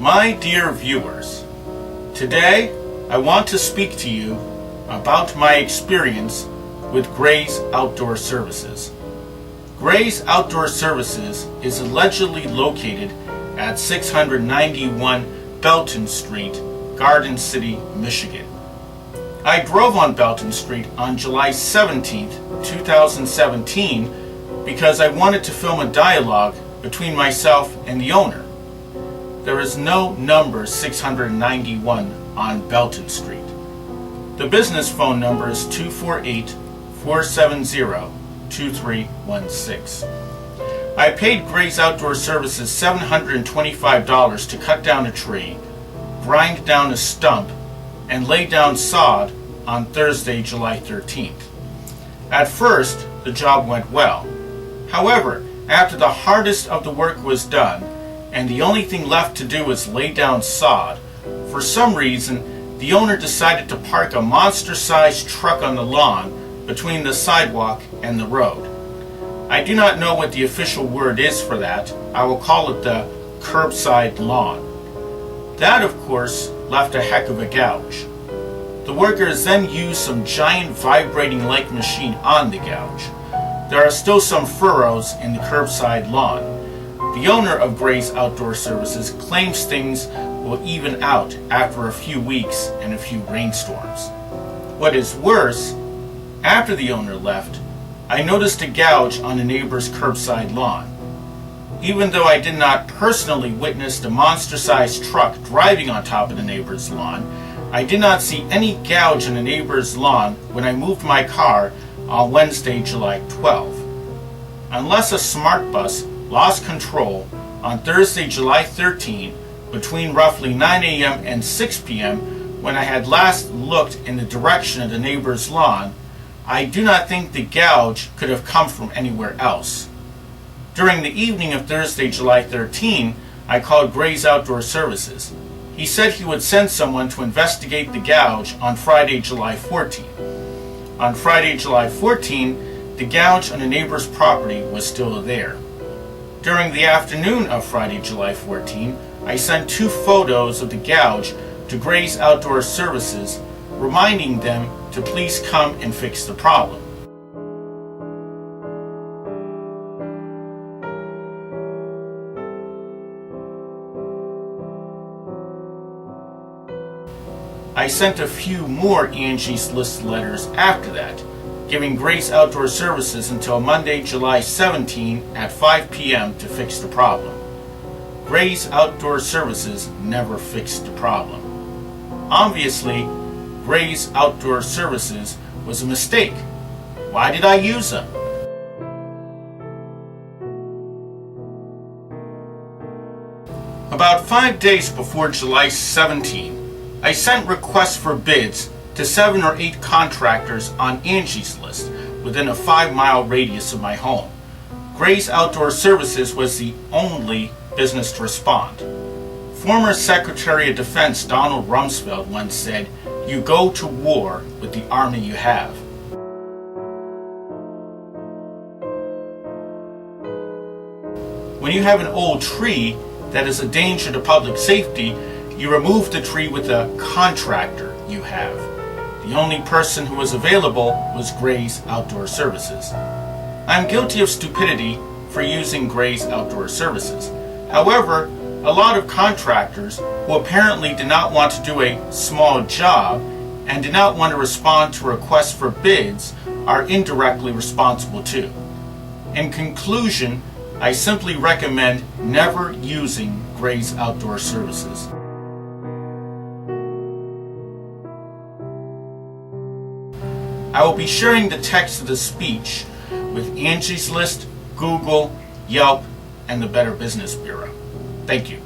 My dear viewers, today I want to speak to you about my experience with Gray's Outdoor Services. Gray's Outdoor Services is allegedly located at 691 Belton Street, Garden City, Michigan. I drove on Belton Street on July 17, 2017 because I wanted to film a dialogue between myself and the owner. There is no number 691 on Belton Street. The business phone number is 248-470-2316. I paid Gray's Outdoor Services $725 to cut down a tree, grind down a stump, and lay down sod on Thursday, July 13th. At first, the job went well. However, after the hardest of the work was done, and the only thing left to do was lay down sod, for some reason, the owner decided to park a monster-sized truck on the lawn between the sidewalk and the road. I do not know what the official word is for that. I will call it the curbside lawn. That, of course, left a heck of a gouge. The workers then used some giant vibrating-like machine on the gouge. There are still some furrows in the curbside lawn. The owner of Gray's Outdoor Services claims things will even out after a few weeks and a few rainstorms. What is worse, after the owner left, I noticed a gouge on a neighbor's curbside lawn. Even though I did not personally witness the monster-sized truck driving on top of the neighbor's lawn, I did not see any gouge on the neighbor's lawn when I moved my car on Wednesday, July 12th. Unless a smart bus lost control on Thursday, July 13 between roughly 9 a.m. and 6 p.m. when I had last looked in the direction of the neighbor's lawn, I do not think the gouge could have come from anywhere else. During the evening of Thursday, July 13, I called Gray's Outdoor Services. He said he would send someone to investigate the gouge on Friday, July 14. On Friday, July 14, the gouge on a neighbor's property was still there. During the afternoon of Friday, July 14, I sent 2 photos of the gouge to Gray's Outdoor Services, reminding them to please come and fix the problem. I sent a few more Angie's List letters after that, giving Gray's Outdoor Services until Monday, July 17 at 5 p.m. to fix the problem. Gray's Outdoor Services never fixed the problem. Obviously, Gray's Outdoor Services was a mistake. Why did I use them? About 5 days before July 17, I sent requests for bids to 7 or 8 contractors on Angie's List within a 5-mile radius of my home. Gray's Outdoor Services was the only business to respond. Former Secretary of Defense Donald Rumsfeld once said, "You go to war with the army you have." When you have an old tree that is a danger to public safety, you remove the tree with the contractor you have. The only person who was available was Gray's Outdoor Services. I am guilty of stupidity for using Gray's Outdoor Services. However, a lot of contractors who apparently did not want to do a small job and did not want to respond to requests for bids are indirectly responsible too. In conclusion, I simply recommend never using Gray's Outdoor Services. I will be sharing the text of the speech with Angie's List, Google, Yelp, and the Better Business Bureau. Thank you.